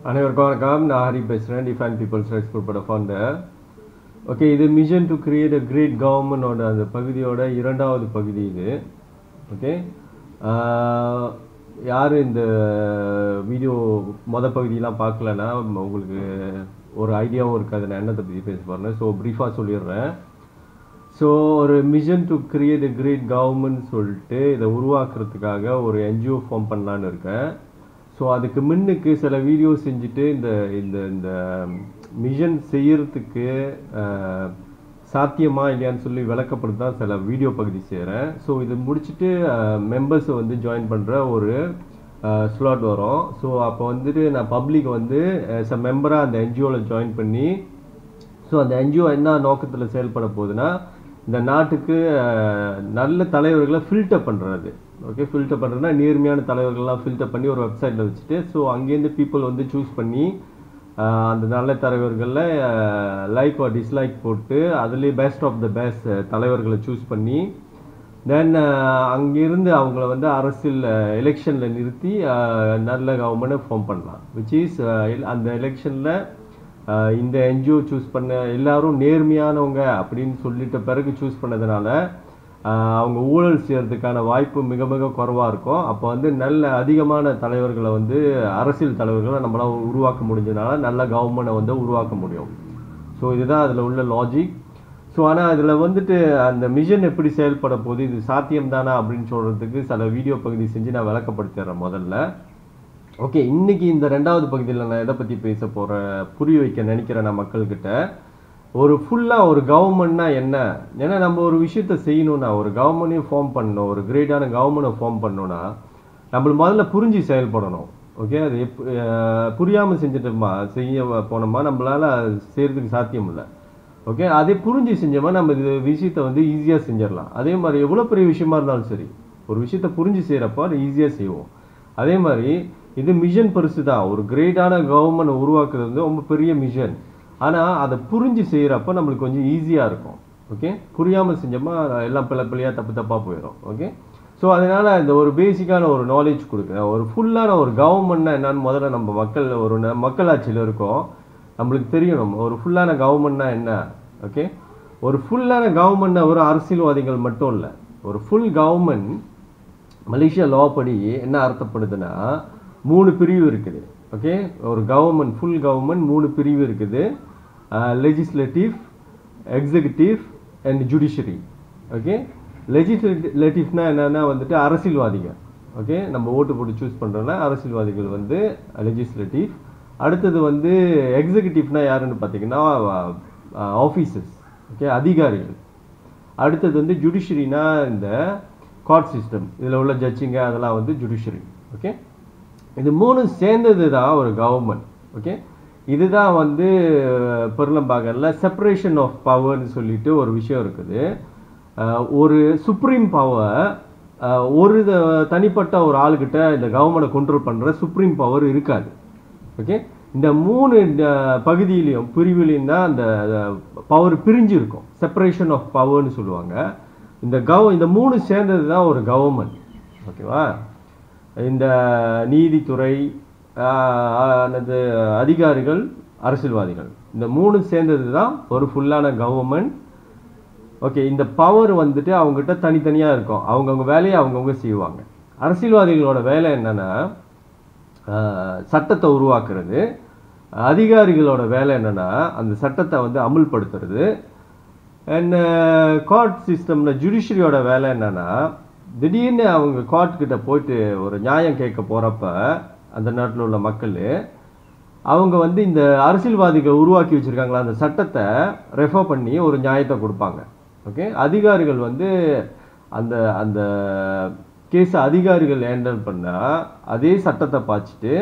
அனைவருக்கும் வணக்கம். நான் ஹரி பேசுகிறேன், டிஃபைன் பீப்புள்ஸ் ரைட்ஸ் குரூப்போட ஃபவுண்டர். ஓகே, இது mission to create a great கவர்மெண்டோட அந்த பகுதியோட இரண்டாவது பகுதி இது. ஓகே, யார் இந்த வீடியோ பகுதியெலாம் பார்க்கலன்னா உங்களுக்கு ஒரு ஐடியாவும் இருக்காது நான் என்னத்தை பற்றி பேச போகிறேன். ஸோ ப்ரீஃபாக சொல்லிடுறேன். ஸோ ஒரு mission to create a great government சொல்லிட்டு இதை உருவாக்குறதுக்காக ஒரு என்ஜிஓ ஃபார்ம் பண்ணலான்னு இருக்கேன். ஸோ அதுக்கு முன்னுக்கு சில வீடியோ செஞ்சுட்டு இந்த இந்த இந்த மிஷன் செய்யறதுக்கு சாத்தியமா இல்லையான்னு சொல்லி விளக்கப்படுத்தி தான் சில வீடியோ பகுதி செய்கிறேன். ஸோ இது முடிச்சுட்டு மெம்பர்ஸை வந்து ஜாயின் பண்ணுற ஒரு ஸ்லாட் வரும். ஸோ அப்போ வந்துட்டு நான் பப்ளிக் வந்து ஆஸ் அ மெம்பராக அந்த என்ஜிஓவில் ஜாயின் பண்ணி, ஸோ அந்த என்ஜிஓ என்ன நோக்கத்தில் செயல்பட போகுதுன்னா, இந்த நாட்டுக்கு நல்ல தலைவர்களை ஃபில்டர் பண்ணுறது. ஓகே, ஃபில்டர் பண்ணுறதுனா நேர்மையான தலைவர்கள்லாம் ஃபில்டர் பண்ணி ஒரு வெப்சைட்டில் வச்சுட்டு, ஸோ அங்கேருந்து பீப்புள் வந்து சூஸ் பண்ணி அந்த நல்ல தலைவர்களில் லைக் ஆர் டிஸ்லைக் போட்டு அதுலேயே பெஸ்ட் ஆஃப் த பெஸ்ட் தலைவர்களை சூஸ் பண்ணி தென் அங்கேருந்து அவங்கள வந்து அரசியல் எலெக்ஷனில் நிறுத்தி நல்ல கவர்மெண்ட்டை ஃபார்ம் பண்ணலாம். விச் இஸ் அந்த எலெக்ஷனில் இந்த என்ஜிஓ சூஸ் பண்ண எல்லாரும் நேர்மையானவங்க அப்படின்னு சொல்லிட்ட பிறகு சூஸ் பண்ணதுனால அவங்க ஊழல் செய்யறதுக்கான வாய்ப்பு மிக மிக குறைவாக இருக்கும். அப்போ வந்து நல்ல அதிகமான தலைவர்களை வந்து அரசியல் தலைவர்களை நம்மளால் உருவாக்க முடிஞ்சதுனால நல்ல கவர்மெண்ட்டை வந்து உருவாக்க முடியும். ஸோ இதுதான் அதில் உள்ள லாஜிக். ஸோ ஆனால் அதில் வந்துட்டு அந்த மிஷன் எப்படி செயல்பட போகுது, இது சாத்தியம் தானா அப்படின்னு சொல்கிறதுக்கு சில வீடியோ பகுதி செஞ்சு நான் விளக்கப்படுத்திடுறேன் முதல்ல. ஓகே, இன்னைக்கு இந்த ரெண்டாவது பகுதியில் நான் எதை பற்றி பேச போகிறேன், புரிய வைக்க நினைக்கிறேன் நான் மக்கள்கிட்ட. ஒரு ஃபுல்லாக ஒரு கவர்மெண்ட்னா என்ன, ஏன்னா நம்ம ஒரு விஷயத்த செய்யணும்னா ஒரு கவர்மெண்ட்டையும் ஃபார்ம் பண்ணணும், ஒரு கிரேட்டான கவர்மெண்ட்டை ஃபார்ம் பண்ணணும்னா நம்மளுக்கு முதல்ல புரிஞ்சு செயல்படணும். ஓகே, அது புரியாமல் செய்ய போனோமா நம்மளால் செய்கிறதுக்கு சாத்தியம் இல்லை. ஓகே, அதே புரிஞ்சு செஞ்சோமா நம்ம இது விஷயத்தை வந்து ஈஸியாக செஞ்சிடலாம். அதே மாதிரி எவ்வளோ பெரிய விஷயமா இருந்தாலும் சரி, ஒரு விஷயத்த புரிஞ்சு செய்கிறப்போ அது ஈஸியாக செய்வோம். அதே மாதிரி இது மிஷன் பெருசு தான். ஒரு கிரேட்டான கவர்மெண்ட் உருவாக்குறது வந்து ரொம்ப பெரிய மிஷன். ஆனால் அதை புரிஞ்சு செய்கிறப்ப நம்மளுக்கு கொஞ்சம் ஈஸியாக இருக்கும். ஓகே, புரியாமல் செஞ்சோமா எல்லாம் பிள்ளையாக தப்பாக போயிடும். ஓகே, ஸோ அதனால் இந்த ஒரு பேசிக்கான ஒரு நாலேஜ் கொடுக்குறேன். ஒரு ஃபுல்லான ஒரு கவர்மெண்ட்னா என்னன்னு முதல்ல நம்ம மக்களாட்சியில் இருக்கோம், நம்மளுக்கு தெரியணும் ஒரு ஃபுல்லான கவர்மெண்ட்னா என்ன. ஓகே, ஒரு ஃபுல்லான கவர்மெண்ட்னா ஒரு அரசியல்வாதிகள் மட்டும் இல்லை. ஒரு ஃபுல் கவர்மெண்ட் மலேசியா லா படி என்ன அர்த்தப்படுதுன்னா 3 பிரிவு இருக்குது. ஓகே, ஒரு கவர்மெண்ட் ஃபுல் கவர்மெண்ட் 3 பிரிவு இருக்குது. Legislative, executive and judiciary. Okay, லெஜிஸ்லேட்டிவ்னா என்னன்னா வந்துட்டு அரசியல்வாதிகள். ஓகே, நம்ம ஓட்டு போட்டு சூஸ் பண்ணுறோம்னா அரசியல்வாதிகள் வந்து லெஜிஸ்லேட்டிவ். அடுத்தது வந்து எக்ஸிக்யூட்டிவ்னா யாருன்னு பார்த்தீங்கன்னா ஆஃபீஸர்ஸ். ஓகே, அதிகாரிகள். அடுத்தது வந்து ஜுடிஷரினா இந்த கோர்ட் சிஸ்டம், இதில் உள்ள ஜட்ஜிங்க அதெல்லாம் வந்து ஜுடிஷரி. ஓகே, இது 3 சேர்ந்தது தான் ஒரு கவர்மெண்ட். ஓகே, இதுதான் வந்து பெரும்பாகல செப்பரேஷன் ஆஃப் பவர்னு சொல்லிட்டு ஒரு விஷயம் இருக்குது. ஒரு சுப்ரீம் பவர் ஒரு தனிப்பட்ட ஒரு ஆளுகிட்ட இந்த கவர்மெண்ட்டை கண்ட்ரோல் பண்ணுற சுப்ரீம் பவர் இருக்காது. ஓகே, இந்த 3 பகுதியிலையும் பிரிவிலையும் தான் அந்த பவர் பிரிஞ்சு இருக்கும். செப்பரேஷன் ஆஃப் பவர்னு சொல்லுவாங்க. இந்த 3 சேர்ந்தது தான் ஒரு கவர்மெண்ட். ஓகேவா, இந்த நீதித்துறை, அதிகாரிகள், அரசியல்வாதிகள், இந்த 3 சேர்ந்தது தான் ஒரு ஃபுல்லான கவர்மெண்ட். ஓகே, இந்த பவர் வந்துட்டு அவங்ககிட்ட தனித்தனியாக இருக்கும். அவங்கவுங்க வேலையை அவங்கவுங்க செய்வாங்க. அரசியல்வாதிகளோட வேலை என்னன்னா சட்டத்தை உருவாக்குறது. அதிகாரிகளோட வேலை என்னன்னா அந்த சட்டத்தை வந்து அமுல்படுத்துறது. அண்ட் கோர்ட் சிஸ்டம்ல ஜுடிஷரியோட வேலை என்னன்னா திடீர்னு அவங்க கோர்ட் கிட்ட போயிட்டு ஒரு நியாயம் கேட்க போறப்ப அந்த நாட்டில் உள்ள மக்கள் அவங்க வந்து இந்த அரசியல்வாதிகள் உருவாக்கி வச்சிருக்காங்களா அந்த சட்டத்தை ரெஃபர் பண்ணி ஒரு நியாயத்தை கொடுப்பாங்க. ஓகே, அதிகாரிகள் வந்து அந்த அந்த கேஸை அதிகாரிகள் ஹேண்டில் பண்ணால் அதே சட்டத்தை பாய்ச்சிட்டு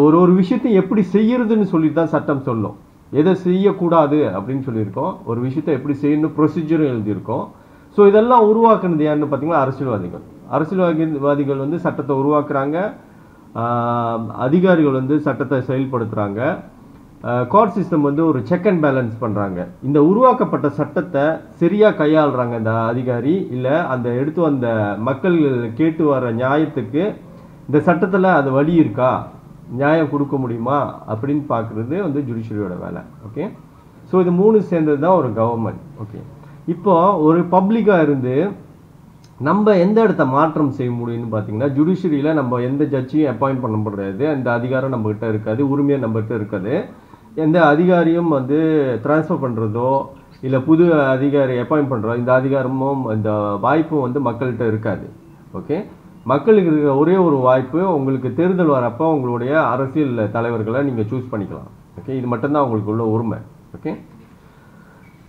ஒரு விஷயத்தை எப்படி செய்யறதுன்னு சொல்லி தான் சட்டம் சொல்லும். எதை செய்யக்கூடாது அப்படின்னு சொல்லியிருக்கோம், ஒரு விஷயத்தை எப்படி செய்யணும் ப்ரொசீஜரும் எழுதியிருக்கோம். ஸோ இதெல்லாம் உருவாக்குனது யாருன்னு பார்த்தீங்கன்னா அரசியல்வாதிகள். அரசியல்வாதிகள் வந்து சட்டத்தை உருவாக்குறாங்க, அதிகாரிகள் வந்து சட்டத்தை செயல்படுத்துகிறாங்க, கோர்ட் சிஸ்டம் வந்து ஒரு செக் அண்ட் பேலன்ஸ் பண்ணுறாங்க. இந்த உருவாக்கப்பட்ட சட்டத்தை சரியாக கையாளுறாங்க இந்த அதிகாரி, இல்லை அந்த எடுத்து வந்த மக்கள் கேட்டு வர நியாயத்துக்கு இந்த சட்டத்தில் அது வழி இருக்கா, நியாயம் கொடுக்க முடியுமா அப்படின்னு பார்க்குறது வந்து ஜுடிஷியரியோட வேலை. ஓகே, ஸோ இது 3 சேர்ந்தது தான் ஒரு கவர்மெண்ட். ஓகே, இப்போ ஒரு பப்ளிக்காக இருந்து நம்ம எந்த இடத்த மாற்றம் செய்ய முடியும்னு பார்த்தீங்கன்னா, ஜுடிஷியரியில் நம்ம எந்த ஜட்ஜையும் அப்பாயிண்ட் பண்ண முடியாது, அந்த அதிகாரம் நம்மகிட்ட இருக்காது, உரிமையாக நம்மகிட்ட இருக்காது. எந்த அதிகாரியும் வந்து ட்ரான்ஸ்ஃபர் பண்ணுறதோ இல்லை புது அதிகாரி அப்பாயிண்ட் பண்ணுறோம் இந்த அதிகாரமும் இந்த வாய்ப்பும் வந்து மக்கள்கிட்ட இருக்காது. ஓகே, மக்களுக்கு இருக்கிற ஒரே ஒரு வாய்ப்பு, உங்களுக்கு தேர்தல் வரப்போ உங்களுடைய அரசியல் தலைவர்களை நீங்கள் சூஸ் பண்ணிக்கலாம். ஓகே, இது மட்டும்தான் உங்களுக்கு உள்ள உரிமை. ஓகே,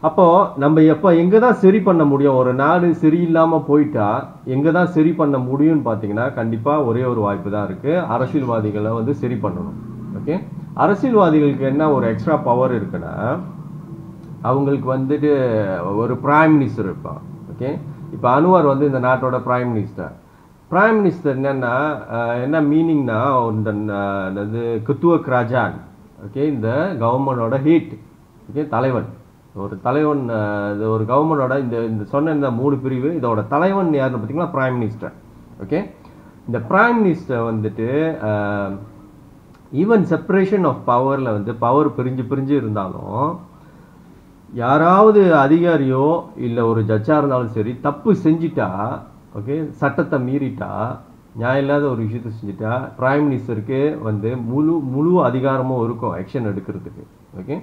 அப்போது நம்ம எங்கே தான் சரி பண்ண முடியும், ஒரு நாடு சரியில்லாமல் போயிட்டா எங்கே தான் சரி பண்ண முடியும்னு பார்த்தீங்கன்னா, கண்டிப்பாக ஒரே ஒரு வாய்ப்பு தான் இருக்குது, அரசியல்வாதிகளை வந்து சரி பண்ணணும். ஓகே, அரசியல்வாதிகளுக்கு என்ன ஒரு எக்ஸ்ட்ரா பவர் இருக்குன்னா, அவங்களுக்கு வந்துட்டு ஒரு பிரைம் மினிஸ்டர் இருப்பான். ஓகே, இப்போ அன்வார் வந்து இந்த நாட்டோட பிரைம் மினிஸ்டர். பிரைம் மினிஸ்டர் என்னன்னா என்ன மீனிங்னா, இந்த குத்துவ கிராஜான். ஓகே, இந்த கவர்மெண்டோட ஹீட். ஓகே, தலைவன், ஒரு தலைவன், ஒரு கவர்மெண்டோட இந்த சொன்ன இந்த 3 பிரிவு, இதோட தலைவன் யாருன்னு பார்த்தீங்கன்னா பிரைம் மினிஸ்டர். ஓகே, இந்த பிரைம் மினிஸ்டர் வந்துட்டு ஈவன் செப்பரேஷன் ஆஃப் பவரில் வந்து பவர் பிரிஞ்சு இருந்தாலும், யாராவது அதிகாரியோ இல்லை ஒரு ஜட்ஜாக இருந்தாலும் சரி தப்பு செஞ்சிட்டா, ஓகே, சட்டத்தை மீறிட்டா, நியாயம் இல்லாத ஒரு விஷயத்தை செஞ்சுட்டா, பிரைம் மினிஸ்டருக்கு வந்து முழு அதிகாரமும் இருக்கும் ஆக்ஷன் எடுக்கிறதுக்கு. ஓகே,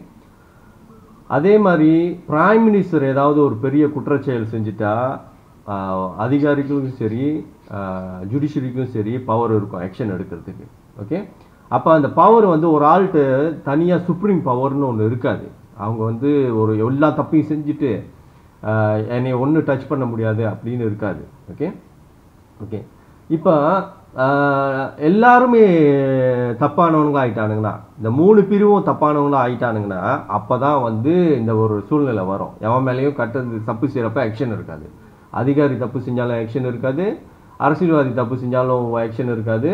அதே மாதிரி பிரைம் மினிஸ்டர் ஏதாவது ஒரு பெரிய குற்றச்செயல் செஞ்சுட்டா, அதிகாரிகளுக்கும் சரி ஜுடிஷியரிக்கும் சரி பவர் இருக்கும் ஆக்ஷன் எடுக்கிறதுக்கு. ஓகே, அப்போ அந்த பவர் வந்து ஒரு ஆள்கிட்ட தனியாக சுப்ரீம் பவர்னு ஒன்று இருக்காது. அவங்க வந்து ஒரு எல்லா தப்பையும் செஞ்சுட்டு என்னை ஒன்றும் டச் பண்ண முடியாது அப்படின்னு இருக்காது. ஓகே, ஓகே, இப்போ எல்லாருமே தப்பானவங்களா ஆயிட்டானுங்கன்னா, இந்த 3 பிரிவும் தப்பானவங்களா ஆயிட்டானுங்கன்னா, அப்போ தான் வந்து இந்த ஒரு சூழ்நிலை வரும். எவன் மேலேயும் தப்பு செய்கிறப்ப ஆக்ஷன் இருக்காது, அதிகாரி தப்பு செஞ்சாலும் ஆக்ஷன் இருக்காது, அரசியல்வாதி தப்பு செஞ்சாலும் ஆக்ஷன் இருக்காது,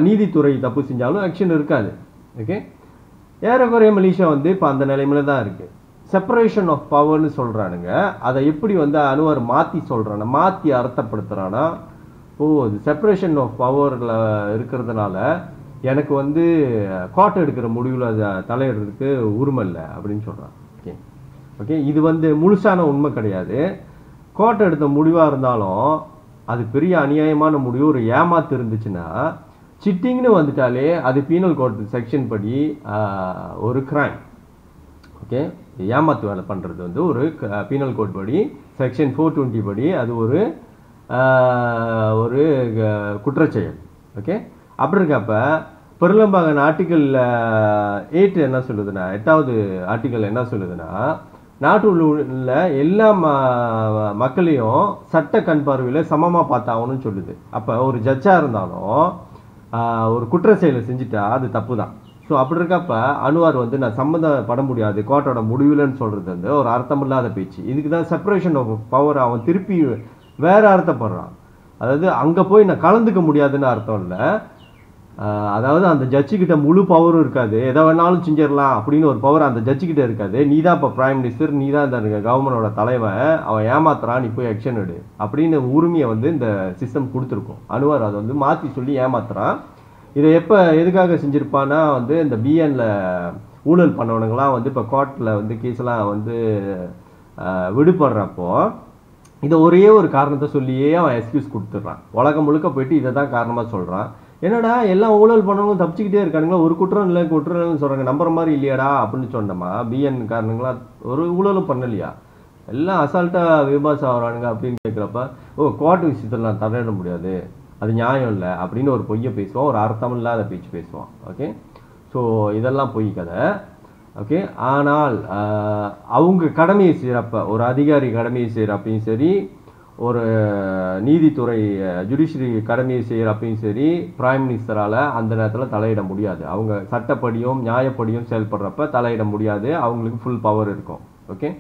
நீதித்துறை தப்பு செஞ்சாலும் ஆக்ஷன் இருக்காது. ஓகே, ஏறக்குறைய மலேசியா வந்து இப்போ அந்த நிலைமையில தான் இருக்குது. செப்பரேஷன் ஆஃப் பவர்னு சொல்கிறானுங்க. அதை எப்படி வந்து அன்வார் மாற்றி சொல்கிறானா, மாற்றி அர்த்தப்படுத்துகிறானா, இது செப்பரேஷன் ஆஃப் பவரில் இருக்கிறதுனால எனக்கு வந்து கோர்ட் எடுக்கிற முடிவில் தலையிடுறதுக்கு உரிமை இல்லை அப்படின்னு சொல்கிறான். ஓகே, ஓகே, இது வந்து முழுசான உண்மை கிடையாது. கோர்ட் எடுத்த முடிவாக இருந்தாலும் அது பெரிய அநியாயமான முடிவு, ஒரு ஏமாத்து இருந்துச்சுன்னா, சிட்டிங்னு வந்துட்டாலே அது பீனல் கோட் செக்ஷன் படி ஒரு கிரைம். ஓகே, ஏமாத்து வேலை பண்ணுறது வந்து ஒரு பீனல் கோட் படி செக்ஷன் 420 படி அது ஒரு குற்றச்செயல். ஓகே, அப்படி இருக்கப்ப பெரும்பாலான ஆர்டிக்கல் 8 என்ன சொல்லுதுன்னா, 8வது ஆர்டிக்கல் என்ன சொல்லுதுன்னா, நாட்டில் உள்ள எல்லா மக்களையும் சட்ட கண் பார்வையில் சமமாக பார்த்தாகணும்னு சொல்லுது. அப்போ ஒரு ஜட்ஜாக இருந்தாலும் ஒரு குற்ற செயலை செஞ்சுட்டா அது தப்பு தான். ஸோ அப்படி இருக்கப்ப அன்வார் வந்து நான் சம்மந்தப்பட முடியாது கோர்ட்டோட முடிவுலன்னு சொல்கிறது வந்து ஒரு அர்த்தமில்லாத பேச்சு. இதுக்கு தான் செப்பரேஷன் ஆஃப் பவர் அவன் திருப்பி வேற அர்த்தப்படுறான். அதாவது அங்கே போய் நான் கலந்துக்க முடியாதுன்னு அர்த்தம் இல்லை, அதாவது அந்த ஜட்ஜுக்கிட்ட முழு பவரும் இருக்காது, எதை வேணாலும் செஞ்சிடலாம் அப்படின்னு ஒரு பவர் அந்த ஜட்ஜுக்கிட்ட இருக்காது. நீ தான் இப்போ பிரைம் மினிஸ்டர், நீ தான் இந்த கவர்மெண்டோட தலைவன், அவன் ஏமாத்துறான், நீ போய் ஆக்ஷன் எடு அப்படின்னு உரிமையை வந்து இந்த சிஸ்டம் கொடுத்துருக்கோம். அன்வார் அதை வந்து மாற்றி சொல்லி ஏமாத்துறான். இதை எதுக்காக செஞ்சுருப்பான்னா வந்து இந்த பிஎன்ல ஊழல் பண்ணவனுங்களாம் வந்து இப்போ கோர்ட்டில் வந்து கேஸ்லாம் வந்து விடுபடுறப்போ இதை ஒரே ஒரு காரணத்தை சொல்லியே அவன் எக்ஸ்கியூஸ் கொடுத்துட்றான். உலகம் முழுக்க போயிட்டு இதை தான் காரணமாக சொல்கிறான். என்னடா எல்லாம் ஊழல் பண்ணவங்க தப்பிச்சுக்கிட்டே இருக்கானுங்களா, ஒரு குற்றம் இல்லை குற்றம்னு சொல்கிறாங்க, நம்புற மாதிரி இல்லையாடா அப்படின்னு சொன்னோமா, பிஎன் காரணங்களா ஒரு ஊழலும் பண்ணலையா, எல்லாம் அசால்ட்டாக விபாஸ் ஆகிறானுங்க அப்படின்னு கேட்குறப்ப, கோர்ட் விஷயத்தில் நான் தலையிட முடியாது, அது நியாயம் இல்லை அப்படின்னு ஒரு பொய்யை பேசுவான், ஒரு அர்த்தம் இல்லாத பேச்சு பேசுவான். ஓகே, ஸோ இதெல்லாம் பொய் கதை. ஓகே, ஆனால் அவங்க கடமையை செய்கிறப்ப, ஒரு அதிகாரி கடமையை செய்கிறப்பையும் சரி, ஒரு நீதித்துறை ஜுடிஷியரி கடமையை செய்கிறப்பையும் சரி, பிரைம் மினிஸ்டரால் அந்த நேரத்தில் தலையிட முடியாது. அவங்க சட்டப்படியும் நியாயப்படியும் செயல்படுறப்ப தலையிட முடியாது, அவங்களுக்கு ஃபுல் பவர் இருக்கும். ஓகே,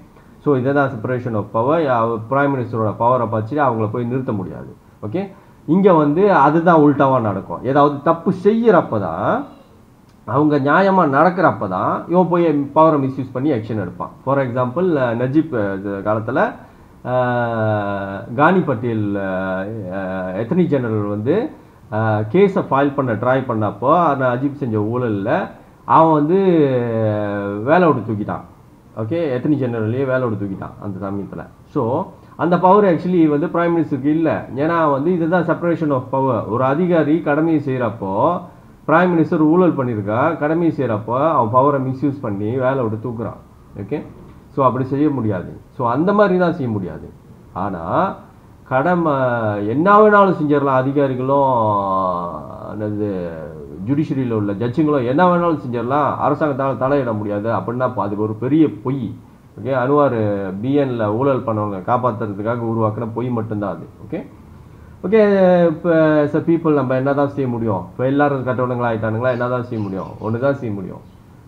ஸோ இதை தான் செப்பரேஷன் ஆஃப் பவர். பிரைம் மினிஸ்டரோட பவரை பார்த்துட்டு அவங்கள போய் நிறுத்த முடியாது. ஓகே, இங்கே வந்து அதுதான் உல்டாவாக நடக்கும். ஏதாவது தப்பு செய்கிறப்ப தான், அவங்க நியாயமாக நடக்கிறப்ப தான் இவன் போய் பவரை மிஸ்யூஸ் பண்ணி ஆக்ஷன் எடுப்பான். ஃபார் எக்ஸாம்பிள் நஜீப் காலத்தில் கானி பட்டேல் அட்டர்னி ஜெனரல் வந்து கேஸை ஃபைல் பண்ண ட்ரை பண்ணப்போ அந்த அஜித் செஞ்ச ஊழலில் அவன் வந்து வேலை விட்டு தூக்கிட்டான். ஓகே, அட்டர்னி ஜெனரல்லையே வேலை விட்டு தூக்கிட்டான் அந்த சமயத்தில். ஸோ அந்த பவர் ஆக்சுவலி வந்து பிரைம் மினிஸ்டருக்கு இல்லை. ஏன்னா வந்து இதுதான் செப்பரேஷன் ஆஃப் பவர். ஒரு அதிகாரி கடமையை செய்கிறப்போ பிரைம் மினிஸ்டர் ஊழல் பண்ணியிருக்கா, கடமையை செய்கிறப்போ அவன் பவரை மிஸ்யூஸ் பண்ணி வேலை விட்டு தூக்குறான். ஓகே, ஸோ அப்படி செய்ய முடியாது. ஸோ அந்த மாதிரி தான் செய்ய முடியாது. ஆனால் கடமை என்ன வேணாலும் செஞ்சிடலாம். அதிகாரிகளும் என்னது ஜுடிஷரியில் உள்ள ஜட்ஜுங்களும் என்ன வேணாலும் செஞ்சிடலாம், அரசாங்கத்தால் தலையிட முடியாது அப்படின்னா அது ஒரு பெரிய பொய். ஓகே, அனுவார் பிஎன்ல ஊழல் பண்ணவங்க காப்பாற்றுறதுக்காக உருவாக்குன பொய் மட்டும்தான் அது. ஓகே ஓகே இப்போ பீப்புள் நம்ம என்ன தான் செய்ய முடியும்? இப்போ எல்லாரும் கட்டணங்களா ஆகிட்டானுங்களா, என்ன தான் செய்ய முடியும்? ஒன்று தான் செய்ய முடியும்.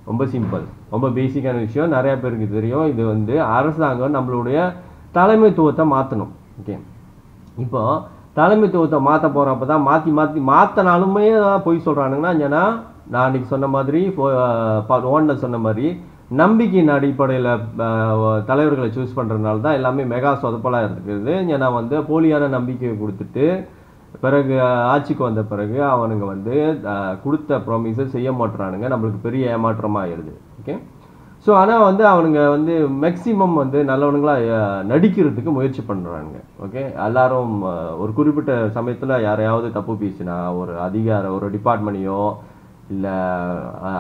ரொம்ப சிம்பிள், ரொம்ப பேசிக்கான விஷயம், நிறையா பேருக்கு தெரியும். இது வந்து அரசாங்கம் நம்மளுடைய தலைமைத்துவத்தை மாற்றணும். ஓகே, இப்போ தலைமைத்துவத்தை மாற்ற போகிறப்ப தான் மாற்றினாலுமே பொய் சொல்கிறானுங்கன்னா, ஏன்னா நான் அன்றைக்கி சொன்ன மாதிரி ஒன்றில் சொன்ன மாதிரி நம்பிக்கையின் அடிப்படையில் தலைவர்களை சூஸ் பண்ணுறதுனால தான் எல்லாமே மெகா சொதப்பலாக இருக்குது. ஏன்னா வந்து போலியான நம்பிக்கையை கொடுத்துட்டு பிறகு ஆட்சிக்கு வந்த பிறகு அவனுங்க வந்து கொடுத்த ப்ராமிஸை செய்ய மாட்டுறானுங்க, நம்மளுக்கு பெரிய ஏமாற்றமாக ஆயிடுது. ஓகே, ஸோ ஆனால் வந்து அவனுங்க வந்து மேக்சிமம் வந்து நல்லவனுங்களாக நடிக்கிறதுக்கு முயற்சி பண்ணுறானுங்க. ஓகே, எல்லாரும் ஒரு குறிப்பிட்ட சமயத்தில் யாரையாவது தப்பு பேசினா, ஒரு ஒரு டிபார்ட்மெண்ட்டையோ இல்லை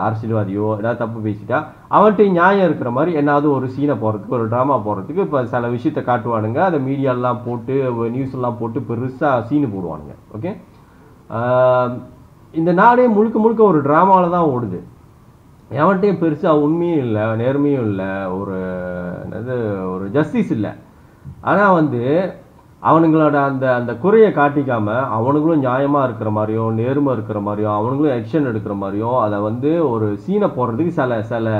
அரசியல்வாதியோ ஏதாவது தப்பு பேசிட்டா அவன்கிட்ட நியாயம் இருக்கிற மாதிரி என்னாவது ஒரு சீனை போடுறதுக்கு, ஒரு ட்ராமா போடுறதுக்கு இப்போ சில விஷயத்தை காட்டுவானுங்க. அதை மீடியாலாம் போட்டு நியூஸ்லாம் போட்டு பெருசாக சீனு போடுவானுங்க. ஓகே, இந்த நாடே முழுக்க முழுக்க ஒரு ட்ராமாவில் தான் ஓடுது. எவன்கிட்டையும் பெருசாக உண்மையும் இல்லை, நேர்மையும் இல்லை, ஒரு ஜஸ்டிஸ் இல்லை. ஆனால் வந்து அவனுங்களோட அந்த குறையை காட்டிக்காம அவனுங்களும் நியாயமாக இருக்கிற மாதிரியும் நேர்மை இருக்கிற மாதிரியும் அவனுங்களும் ஆக்ஷன் எடுக்கிற மாதிரியும் அதை வந்து ஒரு சீனை போடுறதுக்கு சில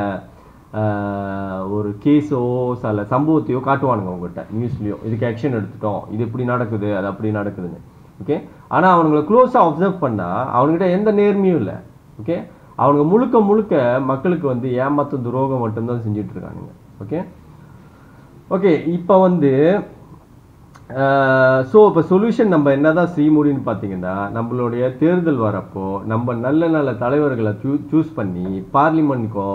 ஒரு கேஸோ சில சம்பவத்தையோ காட்டுவானுங்க அவங்ககிட்ட நியூஸ்லேயோ. இதுக்கு ஆக்ஷன் எடுத்துட்டோம், இது இப்படி நடக்குது, அது அப்படி நடக்குதுன்னு. ஓகே, ஆனால் அவனுங்களை க்ளோஸாக அப்சர்வ் பண்ணால் அவங்ககிட்ட எந்த நேர்மையும் இல்லை. ஓகே, அவனுங்க முழுக்க முழுக்க மக்களுக்கு வந்து ஏமாத்தும் துரோகம் மட்டும்தான் செஞ்சுட்டு இருக்கானுங்க. ஓகே ஓகே இப்போ வந்து ஸோ இப்போ சொல்யூஷன் நம்ம என்ன தான் செய்ய முடியும்னு பார்த்தீங்கன்னா, நம்மளுடைய தேர்தல் வரப்போ நம்ம நல்ல நல்ல தலைவர்களை சூஸ் பண்ணி பார்லிமெண்ட்க்கோ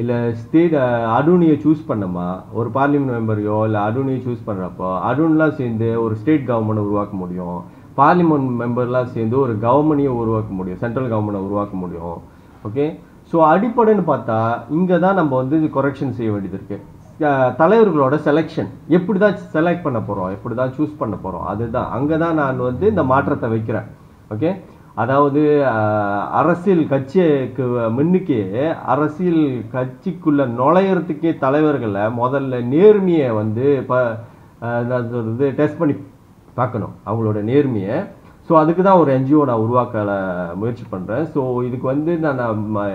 இல்லை ஸ்டேட் அடூனியை சூஸ் பண்ணமா, ஒரு பார்லிமெண்ட் மெம்பரையோ இல்லை அடூனியை சூஸ் பண்ணுறப்போ அடூன்லாம் சேர்ந்து ஒரு ஸ்டேட் கவர்மெண்ட்டை உருவாக்க முடியும். பார்லிமெண்ட் மெம்பர்லாம் சேர்ந்து ஒரு கவர்மெண்ட்டையும் உருவாக்க முடியும், சென்ட்ரல் கவர்மெண்ட்டை உருவாக்க முடியும். ஓகே, ஸோ அடிப்படைன்னு பார்த்தா இங்கே தான் நம்ம வந்து கொரெக்ஷன் செய்ய வேண்டியது இருக்குது. தலைவர்களோட செலெக்ஷன் எப்படி தான் செலக்ட் பண்ண போகிறோம், எப்படி தான் சூஸ் பண்ண போகிறோம், அதுதான் அங்கே தான் நான் வந்து இந்த மாற்றத்தை வைக்கிறேன். ஓகே, அதாவது அரசியல் கட்சிக்கு முன்னுக்கே அரசியல் கட்சிக்குள்ளே நுழையிறதுக்கே தலைவர்களை முதல்ல நேர்மையை வந்து இப்போ டெஸ்ட் பண்ணி பார்க்கணும் அவங்களோட நேர்மையை. ஸோ அதுக்கு தான் ஒரு என்ஜிஓ நான் உருவாக்க முயற்சி பண்ணுறேன். ஸோ இதுக்கு வந்து நான்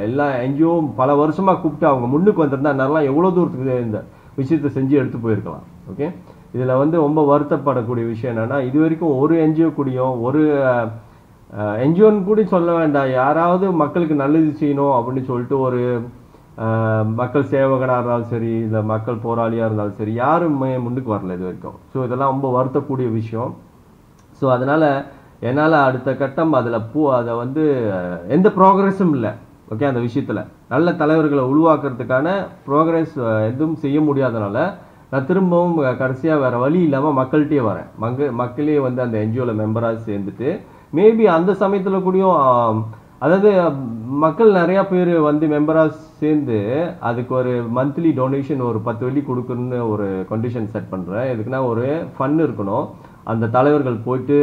எல்லா என்ஜிஓவும் பல வருஷமாக கூப்பிட்டு அவங்க முன்னுக்கு வந்திருந்தா நல்லா எவ்வளோ தூரத்துக்கு இந்த விஷயத்தை செஞ்சு எடுத்து போயிருக்கலாம். ஓகே, இதில் வந்து ரொம்ப வருத்தப்படக்கூடிய விஷயம் என்னென்னா, இது வரைக்கும் ஒரு என்ஜிஓ கூடயும் ஒரு என்ஜிஓன்னு கூட சொல்ல வேண்டாம், யாராவது மக்களுக்கு நல்லது செய்யணும் அப்படின்னு சொல்லிட்டு ஒரு மக்கள் சேவகனாக இருந்தாலும் சரி இல்லை மக்கள் போராளியாக இருந்தாலும் சரி யாருமே முன்னுக்கு வரல இது வரைக்கும். ஸோ இதெல்லாம் ரொம்ப வருத்தக்கூடிய விஷயம். ஸோ அதனால் என்னால் அடுத்த கட்டம் அதில் அதை வந்து எந்த ப்ரோக்ரஸும் இல்லை. ஓகே, அந்த விஷயத்தில் நல்ல தலைவர்களை உருவாக்குறதுக்கான ப்ரோக்ரஸ் எதுவும் செய்ய முடியாதனால நான் திரும்பவும் கடைசியாக வேறு வழி இல்லாமல் மக்கள்கிட்டே வரேன். மக்களே வந்து அந்த என்ஜிஓவில் மெம்பராக சேர்ந்துட்டு மேபி அந்த சமயத்தில் கூடயும் அதாவது மக்கள் நிறையா பேர் வந்து மெம்பராக சேர்ந்து அதுக்கு ஒரு மந்த்லி டொனேஷன் ஒரு 10 வெள்ளி கொடுக்குன்னு ஒரு கண்டிஷன் செட் பண்ணுறேன். எதுக்குன்னா ஒரு ஃபன் இருக்கணும், அந்த தலைவர்கள் போயிட்டு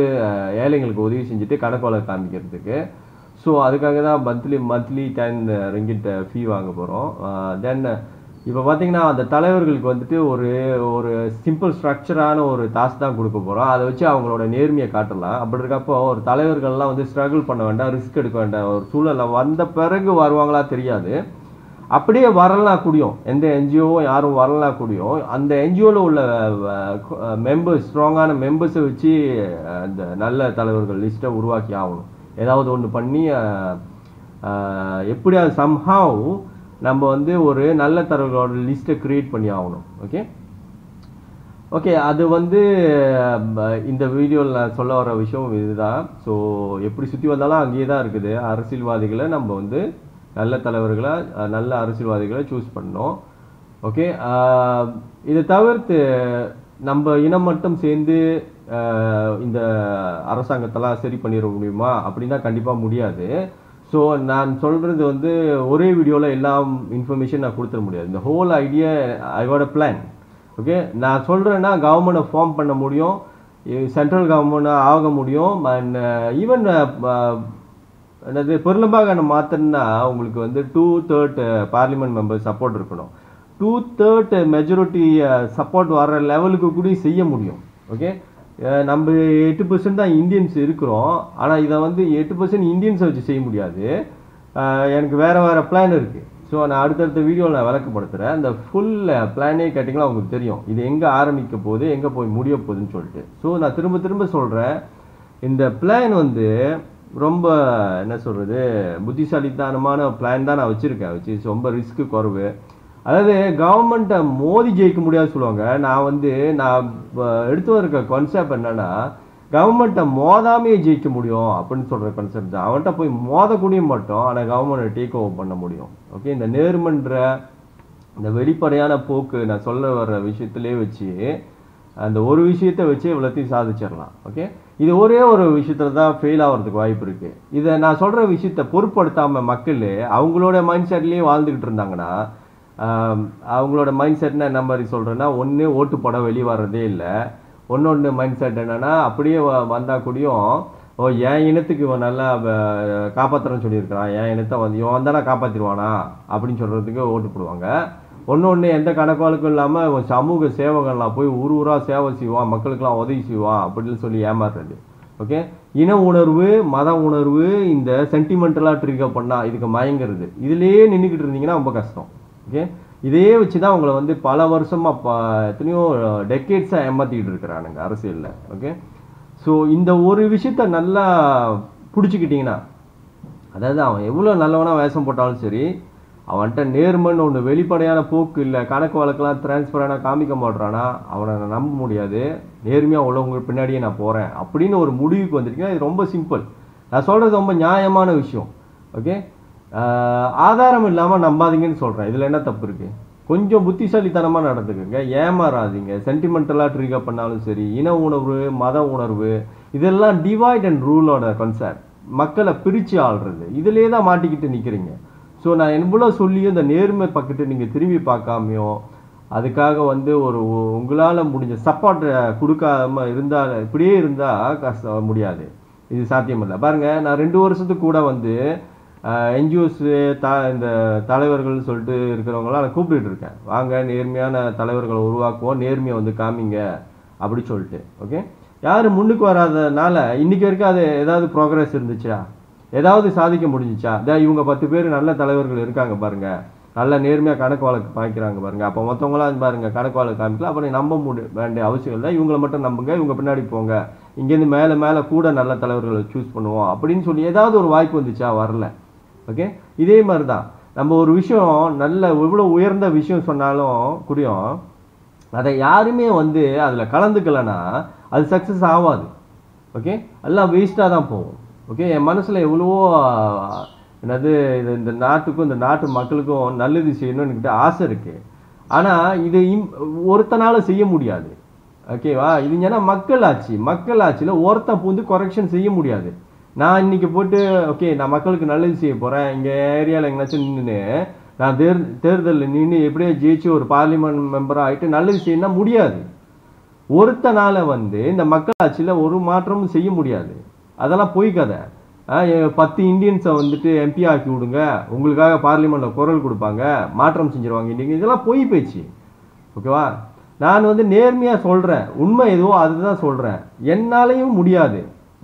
ஏழைங்களுக்கு உதவி செஞ்சுட்டு கணக்கோலை காமிக்கிறதுக்கு. ஸோ அதுக்காக தான் மந்த்லி 10 ரிங்கிட் ஃபீ வாங்க போகிறோம். தென் இப்போ பார்த்தீங்கன்னா அந்த தலைவர்களுக்கு வந்துட்டு ஒரு சிம்பிள் ஸ்ட்ரக்சரான ஒரு டாஸ்க் தான் கொடுக்க போகிறோம். அதை வச்சு அவங்களோட நேர்மையை காட்டலாம். அப்படி இருக்கப்போ ஒரு தலைவர்கள்லாம் வந்து ஸ்ட்ரகிள் பண்ண வேண்டாம், ரிஸ்க் எடுக்க வேண்டாம், ஒரு சூழலை வந்த பிறகு வருவாங்களா தெரியாது. அப்படியே வரலாம் கூடியும், எந்த என்ஜிஓவும் யாரும் வரலாம் கூடியும் அந்த என்ஜிஓவில் உள்ள மெம்பர்ஸ் ஸ்ட்ராங்கான மெம்பர்ஸை வச்சு அந்த நல்ல தலைவர்கள் லிஸ்ட்டை உருவாக்கி ஆகணும். ஏதாவது ஒன்று பண்ணி எப்படியாவது சம்ஹாவ் நம்ம வந்து ஒரு நல்ல தலைவர்களோட லிஸ்ட்டை க்ரியேட் பண்ணி ஆகணும். ஓகே ஓகே, அது வந்து இந்த வீடியோவில் நான் சொல்ல வர விஷயம் இதுதான். ஸோ எப்படி சுற்றி வந்தாலும் அங்கேயே தான் இருக்குது. அரசியல்வாதிகளை நம்ம வந்து நல்ல தலைவர்களை, நல்ல அரசியல்வாதிகளை சூஸ் பண்ணோம். ஓகே, இதை தவிர்த்து நம்ம இனம் மட்டும் சேர்ந்து இந்த அரசாங்கத்தெல்லாம் சரி பண்ணிட முடியுமா அப்படின்னா கண்டிப்பாக முடியாது. ஸோ நான் சொல்கிறது வந்து ஒரே வீடியோவில் எல்லா இன்ஃபர்மேஷன் நான் கொடுத்துட முடியாது. இந்த whole idea I got a plan. Okay, நான் சொல்கிறேன்னா கவர்மெண்ட்டை ஃபார்ம் பண்ண முடியும், சென்ட்ரல் கவர்மெண்ட்டாக ஆக முடியும். அண்ட் ஈவன் என்னது பெரும்பாக மாற்றணும்னா உங்களுக்கு வந்து 2/3 பார்லிமெண்ட் மெம்பர் சப்போர்ட் இருக்கணும். 2/3 மெஜாரிட்டி சப்போர்ட் வர்ற லெவலுக்கு கூட செய்ய முடியும். ஓகே, நம்ம 8% தான் இந்தியன்ஸ் இருக்கிறோம். ஆனால் இதை வந்து 8% இந்தியன்ஸை வச்சு செய்ய முடியாது. எனக்கு வேறு பிளான் இருக்குது. ஸோ நான் அடுத்தடுத்த வீடியோவில் நான் விளக்கப்படுத்துகிறேன். அந்த ஃபுல் பிளானே கேட்டிங்கன்னா உங்களுக்கு தெரியும் இது எங்கே ஆரம்பிக்க போகுது, எங்கே போய் முடிய போகுதுன்னு சொல்லிட்டு. ஸோ நான் திரும்ப சொல்கிறேன், இந்த பிளான் வந்து ரொம்ப என்ன சொல்கிறது புத்திசாலித்தனமான பிளான் தான் நான் வச்சுருக்கேன். ரொம்ப ரிஸ்க்கு குறைவு. அதாவது கவர்மெண்ட்டை மோதி ஜெயிக்க முடியாது சொல்லுவாங்க. நான் எடுத்து வர கான்செப்ட் என்னன்னா கவர்மெண்ட்டை மோதாமையே ஜெயிக்க முடியும் அப்படின்னு சொல்கிற கான்செப்ட் தான். அவன்கிட்ட போய் மோதக்கூடிய மாட்டோம், ஆனால் கவர்மெண்ட்டை டேக் ஓவர் பண்ண முடியும். ஓகே, இந்த நேர்மன்ற இந்த வெளிப்படையான போக்கு நான் சொல்ல வர்ற விஷயத்திலே வச்சு அந்த ஒரு விஷயத்தை வச்சு இவ்வளோத்தையும் சாதிச்சிடலாம். ஓகே, இது ஒரே ஒரு விஷயத்தில் தான் ஃபெயில் ஆகிறதுக்கு வாய்ப்பு இருக்குது. இதை நான் சொல்கிற விஷயத்தை பொருட்படுத்தாமல் மக்கள் அவங்களோட மைண்ட் செட்லேயே வாழ்ந்துக்கிட்டு இருந்தாங்கன்னா, அவங்களோட மைண்ட் செட்னா என்ன மாதிரி சொல்கிறேன்னா, ஒன்று ஓட்டு போட வெளியே வர்றதே இல்லை. ஒன்று மைண்ட் செட் என்னென்னா அப்படியே வந்தால் கூடயும் என் இனத்துக்கு இவன் நல்லா காப்பாற்றுறேன்னு சொல்லியிருக்கிறான், என் இனத்தை வந்து இவன் வந்தானா காப்பாற்றிடுவானா அப்படின்னு சொல்கிறதுக்கு ஓட்டு போடுவாங்க. ஒன்று எந்த கணக்காலுக்கும் இல்லாமல் சமூக சேவகன்லாம் போய் ஊராக சேவை செய்வான், மக்களுக்கெல்லாம் உதவி செய்வான் அப்படின்னு சொல்லி ஏமாறுறது. ஓகே, இன உணர்வு, மத உணர்வு, இந்த சென்டிமெண்டலாக ட்ரிகர் பண்ணால் இதுக்கு மயங்கிறது. இதுலேயே நின்றுக்கிட்டு இருந்தீங்கன்னா ரொம்ப கஷ்டம். ஓகே, இதே வச்சு தான் உங்களை வந்து பல வருஷமாக எத்தனையோ டெக்கேட்ஸாக ஏமாற்றிக்கிட்டு இருக்கிறானுங்க அரசியலில். ஓகே, ஸோ இந்த ஒரு விஷயத்த நல்லா பிடிச்சிக்கிட்டிங்கன்னா, அதாவது அவன் எவ்வளோ நல்லவனாக வேஷம் போட்டாலும் சரி, அவன்கிட்ட நேர்மன்னு ஒன்று வெளிப்படையான போக்கு இல்லை, கணக்கு வழக்கெல்லாம் டிரான்ஸ்பரான காமிக்க மாட்றானா, அவனை நான் நம்ப முடியாது. நேர்மையாக உள்ளவங்க பின்னாடியே நான் போகிறேன் அப்படின்னு ஒரு முடிவுக்கு வந்துட்டீங்கன்னா இது ரொம்ப சிம்பிள். நான் சொல்கிறது ரொம்ப நியாயமான விஷயம். ஓகே, ஆதாரம் இல்லாமல் நம்பாதீங்கன்னு சொல்கிறேன். இதில் என்ன தப்பு இருக்குது? கொஞ்சம் புத்திசாலித்தனமாக நடந்துக்குங்க, ஏமாறாதீங்க. சென்டிமெண்டலாக ட்ரிகர் பண்ணாலும் சரி, இன உணர்வு, மத உணர்வு, இதெல்லாம் டிவைட் அண்ட் ரூலோட கான்செப்ட். மக்களை பிரித்து ஆள்றது, இதிலே தான் மாட்டிக்கிட்டு நிற்கிறீங்க. ஸோ நான் எவ்வளோ சொல்லியும் இந்த நேர்மை பக்கத்து நீங்கள் திரும்பி பார்க்காமையோ, அதுக்காக வந்து உங்களால் முடிஞ்ச சப்போர்ட்டை கொடுக்காம இருந்தால், இப்படியே இருந்தால் முடியாது. இது சாத்தியமில்லை. பாருங்கள், நான் 2 வருஷத்துக்கு கூட வந்து என்ஜிஓஸு இந்த தலைவர்கள்னு சொல்லிட்டு இருக்கிறவங்களாம் நான் கூப்பிட்டு இருக்கேன். வாங்க நேர்மையான தலைவர்களை உருவாக்குவோம், நேர்மையை வந்து காமிங்க அப்படி சொல்லிட்டு. ஓகே, யாரும் முன்னுக்கு வராதனால இன்றைக்கி வரைக்கும் அது ஏதாவது ப்ரோக்ரஸ் இருந்துச்சா, ஏதாவது சாதிக்க முடிஞ்சிச்சா? இவங்க 10 பேர் நல்ல தலைவர்கள் இருக்காங்க பாருங்கள், நல்ல நேர்மையாக கணக்கு வழக்கு பாய்க்கிறாங்க பாருங்கள். அப்போ மற்றவங்களாம் பாருங்கள் கணக்கு வழக்கு காமிக்கலாம், அப்புறம் நம்ப வேண்டிய அவசியம் இல்லை. இவங்களை மட்டும் நம்புங்க, இவங்க பின்னாடி போங்க, இங்கேருந்து மேலே கூட நல்ல தலைவர்களை சூஸ் பண்ணுவோம் அப்படின்னு சொல்லி ஏதாவது ஒரு வாய்ப்பு வந்துச்சா? வரல. ஓகே, இதே மாதிரி தான் நம்ம ஒரு விஷயம் நல்ல எவ்வளோ உயர்ந்த விஷயம் சொன்னாலும் கூடியும் அதை யாருமே வந்து அதில் கலந்துக்கலைன்னா அது சக்ஸஸ் ஆகாது. ஓகே, எல்லாம் வேஸ்ட்டாக தான் போகும். ஓகே, என் மனசில் எவ்வளவோ என்னது இந்த நாட்டுக்கும் இந்த நாட்டு மக்களுக்கும் நல்லது செய்யணும்னு என்கிட்ட ஆசை இருக்குது. ஆனால் இது ஒருத்தனால் செய்ய முடியாது. ஓகேவா? இது ஏன்னா மக்களாட்சியில் ஒருத்தன் பூந்து கொரெக்ஷன் செய்ய முடியாது. நான் இன்றைக்கி போட்டு ஓகே நான் மக்களுக்கு நல்லது செய்ய போகிறேன், இங்கே ஏரியாவில் எங்கேனாச்சும் நின்று நான் தேர்தலில் நின்று எப்படியோ ஜெயிச்சு ஒரு பார்லிமெண்ட் மெம்பராக ஆகிட்டு நல்லது செய்யணும்னா முடியாது. ஒருத்தனால் வந்து இந்த மக்களாட்சியில் ஒரு மாற்றமும் செய்ய முடியாது. அதெல்லாம் பொய் கதை. 10 இந்தியன்ஸை வந்துட்டு எம்பி ஆக்கி விடுங்க, உங்களுக்காக பார்லிமெண்ட்டில் குரல் கொடுப்பாங்க, மாற்றம் செஞ்சுருவாங்க இன்றைக்கி, இதெல்லாம் பொய் பேச்சு. ஓகேவா? நான் வந்து நேர்மையாக சொல்கிறேன், உண்மை எதுவோ அதுதான் சொல்கிறேன். என்னாலையும் முடியாது.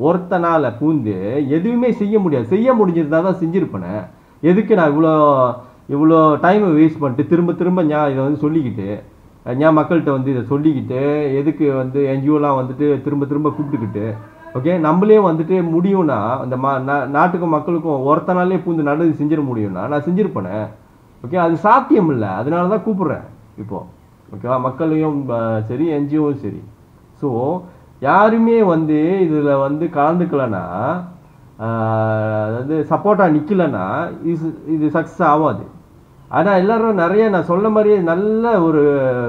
ஒருத்தனால் பூந்து எதுவுமே செய்ய முடியாது. செய்ய முடிஞ்சிருந்தா தான் செஞ்சுருப்பேனே. எதுக்கு நான் இவ்வளோ டைமை வேஸ்ட் பண்ணிட்டு திரும்ப இதை வந்து சொல்லிக்கிட்டு மக்கள்கிட்ட வந்து இதை சொல்லிக்கிட்டு எதுக்கு வந்து என்ஜிஓலாம் வந்துட்டு திரும்ப கூப்பிட்டுக்கிட்டு ஓகே நம்மளே வந்துட்டு முடியும்னா அந்த நாட்டுக்கும் மக்களுக்கும் ஒருத்தனாலே பூந்து நல்லது செஞ்சிட முடியும்னா நான் செஞ்சுருப்பேனே. ஓகே, அது சாத்தியம் இல்லை. அதனால தான் கூப்பிட்றேன். இப்போது ஓகேவா, மக்களையும் சரி என்ஜிஓவும் சரி. ஸோ யாருமே வந்து இதில் வந்து கலந்துக்கலன்னா, அதாவது சப்போர்ட்டாக நிற்கலன்னா இது சக்ஸஸ் ஆகாது. ஆனால் எல்லோரும் நிறைய நான் சொன்ன மாதிரியே நல்ல ஒரு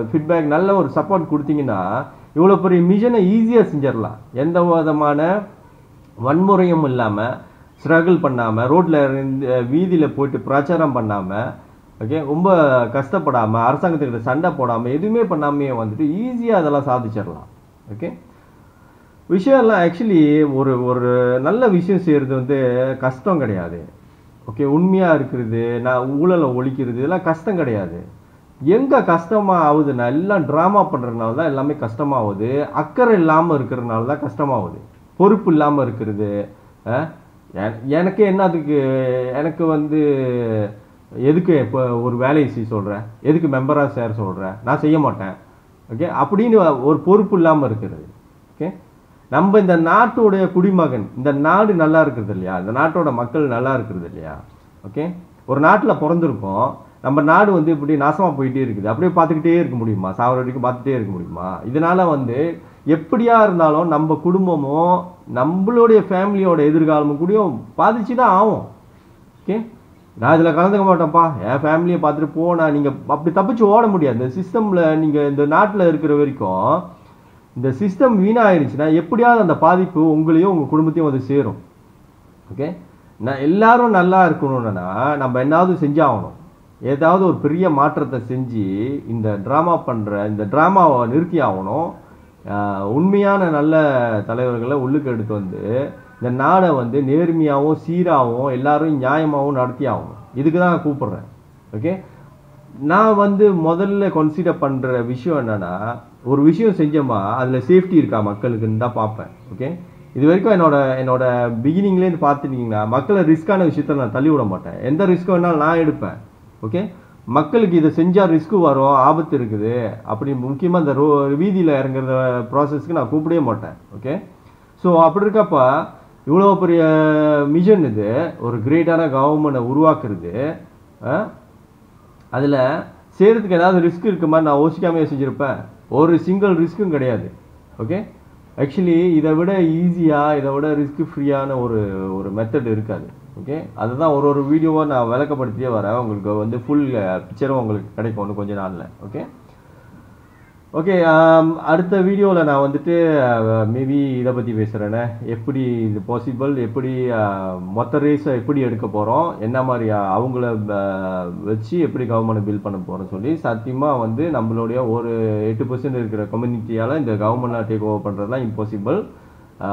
ஃபீட்பேக், நல்ல ஒரு சப்போர்ட் கொடுத்தீங்கன்னா இவ்வளோ பெரிய மிஷனை ஈஸியாக செஞ்சிடலாம். எந்த விதமான வன்முறையும் இல்லாமல், ஸ்ட்ரகிள் பண்ணாமல், ரோட்டில் வீதியில் போயிட்டு பிரச்சாரம் பண்ணாமல், ஓகே, ரொம்ப கஷ்டப்படாமல், அரசாங்கத்துக்கிட்ட சண்டை போடாமல், எதுவுமே பண்ணாமையே வந்துட்டு ஈஸியாக அதெல்லாம் சாதிச்சிடலாம். ஓகே, விஷயம்லாம் ஆக்சுவலி ஒரு ஒரு நல்ல விஷயம் செய்கிறது வந்து கஷ்டம் கிடையாது. ஓகே, உண்மையாக இருக்கிறது, நான் ஊழலை ஒழிக்கிறது, இதெல்லாம் கஷ்டம் கிடையாது. எங்கே கஷ்டமாக ஆகுதுன்னா எல்லாம் ட்ராமா பண்ணுறதுனால தான் எல்லாமே கஷ்டமாகுது. அக்கறை இல்லாமல் இருக்கிறதுனால தான் கஷ்டமாகுது. பொறுப்பு இல்லாமல் இருக்கிறது. எனக்கு என்ன அதுக்கு, எனக்கு வந்து எதுக்கு இப்போ ஒரு வேலையை செய்ய சொல்கிறேன், எதுக்கு மெம்பராக சேர சொல்கிறேன், நான் செய்ய மாட்டேன். ஓகே, அப்படின்னு ஒரு பொறுப்பு இல்லாமல் இருக்கிறது. ஓகே, நம்ம இந்த நாட்டோடைய குடிமகன், இந்த நாடு நல்லா இருக்கிறது இல்லையா, இந்த நாட்டோட மக்கள் நல்லா இருக்கிறது இல்லையா. ஓகே, ஒரு நாட்டில் பிறந்திருக்கோம், நம்ம நாடு வந்து இப்படி நாசமாக போயிட்டே இருக்குது. அப்படியே பார்த்துக்கிட்டே இருக்க முடியுமா? சாவர வரைக்கும் பார்த்துட்டே இருக்க முடியுமா? இதனால் வந்து எப்படியா இருந்தாலும் நம்ம குடும்பமும் நம்மளுடைய ஃபேமிலியோட எதிர்காலமும் கூடயும் பாதிச்சு தான் ஆகும். ஓகே, நான் இதில் கலந்துக்க மாட்டேன்ப்பா, என் ஃபேமிலியை பார்த்துட்டு போனால் நீங்கள் அப்படி தப்பிச்சு ஓட முடியாது. இந்த சிஸ்டமில் நீங்கள் இந்த நாட்டில் இருக்கிற வரைக்கும் இந்த சிஸ்டம் வீணாயிருச்சுன்னா எப்படியாவது அந்த பாதிப்பு உங்களையும் உங்கள் குடும்பத்தையும் வந்து சேரும். ஓகே, நான் எல்லாரும் நல்லா இருக்கணும்னா நம்ம என்னாவது செஞ்சாகணும். ஏதாவது ஒரு பெரிய மாற்றத்தை செஞ்சு இந்த ட்ராமா பண்ணுற இந்த ட்ராமாவை நிறுத்தி ஆகணும். உண்மையான நல்ல தலைவர்களை உள்ளுக்கு எடுத்து வந்து இந்த நாடை வந்து நேர்மையாகவும் சீராகவும் எல்லாரும் நியாயமாகவும் நடத்தி ஆகணும். இதுக்கு தான் நான் கூப்பிட்றேன். ஓகே, நான் வந்து முதல்ல கன்சிடர் பண்ணுற விஷயம் என்னென்னா, ஒரு விஷயம் செஞ்சோமா அதில் சேஃப்டி இருக்கா மக்களுக்குன்னு தான் பார்ப்பேன். ஓகே, இது வரைக்கும் என்னோட பிகினிங்லேருந்து பார்த்துட்டிங்கன்னா மக்களை ரிஸ்க்கான விஷயத்த நான் தள்ளி விட மாட்டேன். எந்த ரிஸ்க் வேணாலும் நான் எடுப்பேன். ஓகே, மக்களுக்கு இதை செஞ்சால் ரிஸ்க்கு வரும், ஆபத்து இருக்குது அப்படி முக்கியமாக இந்த வீதியில் இறங்குற ப்ராசஸ்க்கு நான் கூப்பிடவே மாட்டேன். ஓகே, ஸோ அப்படி இருக்கப்ப இவ்வளோ பெரிய மிஷன் இது, ஒரு கிரேட்டான கவர்மெண்ட்டை உருவாக்குறது, அதில் செய்கிறதுக்கு ஏதாவது ரிஸ்க் இருக்க மாதிரி நான் யோசிக்காமையே செஞ்சுருப்பேன். ஒரு சிங்கிள் ரிஸ்க்கும் கிடையாது. ஓகே, ஆக்சுவலி இதை விட ஈஸியாக, இதை விட ரிஸ்க் ஃப்ரீயான ஒரு மெத்தட் இருக்காது. ஓகே, அதுதான் ஒரு வீடியோவாக நான் விளக்கப்படுத்தியே வரேன். உங்களுக்கு வந்து ஃபுல் பிக்சரும் உங்களுக்கு கிடைக்கும் இன்னும் கொஞ்சம் நாளில். ஓகே ஓகே அடுத்த வீடியோவில் நான் வந்துட்டு மேபி இதை பற்றி பேசுகிறேன்னே, எப்படி இது பாசிபிள், எப்படி மொத்த ரேஸை எப்படி எடுக்க போகிறோம், என்ன மாதிரி அவங்கள வச்சு எப்படி கவர்மெண்ட் பில்ட் பண்ண போகிறோம்னு சொல்லி. சத்தியமாக வந்து நம்மளுடைய ஒரு 8% இருக்கிற கம்யூனிட்டியால் இந்த கவர்மெண்ட்லாம் டேக் ஓவர் பண்ணுறதுலாம் இம்பாசிபிள்.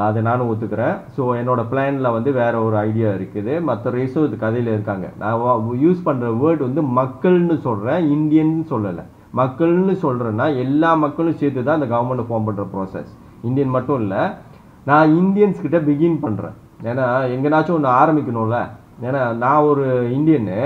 அதை நானும் ஒத்துக்கிறேன். ஸோ என்னோடய பிளானில் வந்து வேறு ஒரு ஐடியா இருக்குது. மற்ற ரேஸும் இது கதையில் இருக்காங்க. நான் யூஸ் பண்ணுற வேர்டு வந்து மக்கள்னு சொல்கிறேன், இந்தியன் சொல்லலை. மக்கள்னு சொல்கிறேன்னா எல்லா மக்களும் சேர்த்து தான் இந்த கவர்மெண்ட்டை ஃபார்ம் பண்ணுற ப்ராசஸ். இந்தியன் மட்டும் இல்லை, நான் இந்தியன்ஸ் கிட்ட பிகின் பண்ணுறேன். ஏன்னா எங்கேனாச்சும் ஒன்று ஆரம்பிக்கணும்ல. ஏன்னா நான் ஒரு இந்தியன்னு,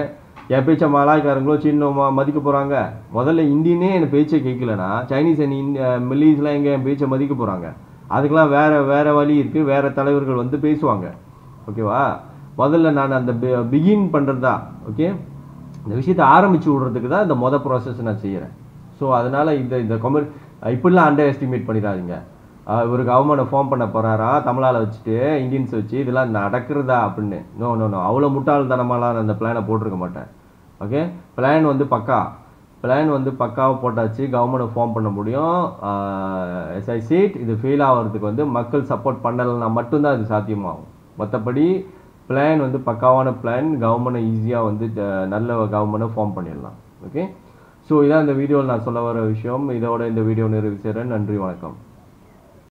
என் பேச்சை மலாய்க்காரங்களோ சீனோ மதிக்க போகிறாங்க. முதல்ல இந்தியனே என் பேச்சை கேட்கலன்னா சைனீஸ் அண்ட் மில்லிஸ்லாம் எங்கே என் பேச்சை மதிக்க போகிறாங்க? அதுக்கெலாம் வேறு வழி இருக்குது, வேறு தலைவர்கள் வந்து பேசுவாங்க. ஓகேவா, முதல்ல நான் அந்த பிகின் பண்ணுறது தான். ஓகே, இந்த விஷயத்தை ஆரம்பித்து விடுறதுக்கு தான் இந்த ப்ராசஸ் நான் செய்கிறேன். ஸோ அதனால் இந்த இப்படிலாம் அண்டர் எஸ்டிமேட் பண்ணிடாதீங்க. ஒரு கவர்மெண்ட்டை ஃபார்ம் பண்ண போகிறாரா தமிழால் வச்சுட்டு, இந்தியன்ஸ் வச்சு, இதெல்லாம் நடக்கிறதா அப்படின்னு. நோ நோ நோ அவ்வளோ முட்டாள்தனமாலாம் நான் அந்த பிளானை போட்டிருக்க மாட்டேன். ஓகே, பிளான் வந்து பக்காவாக போட்டாச்சு, கவர்மெண்ட்டை ஃபார்ம் பண்ண முடியும். எஸ் ஐ சேட், இது ஃபெயில் ஆகிறதுக்கு வந்து மக்கள் சப்போர்ட் பண்ணலைன்னா மட்டும்தான் இது சாத்தியமாகும். மற்றபடி பிளான் வந்து பக்காவான பிளான், கவர்மெண்ட்டை ஈஸியாக வந்து நல்ல கவர்மெண்ட்டை ஃபார்ம் பண்ணிடலாம். ஓகே, ஸோ இதான் இந்த வீடியோவில் நான் சொல்ல வர விஷயம். இதோட இந்த வீடியோ நிறைவு செய்கிறேன். நன்றி, வணக்கம்.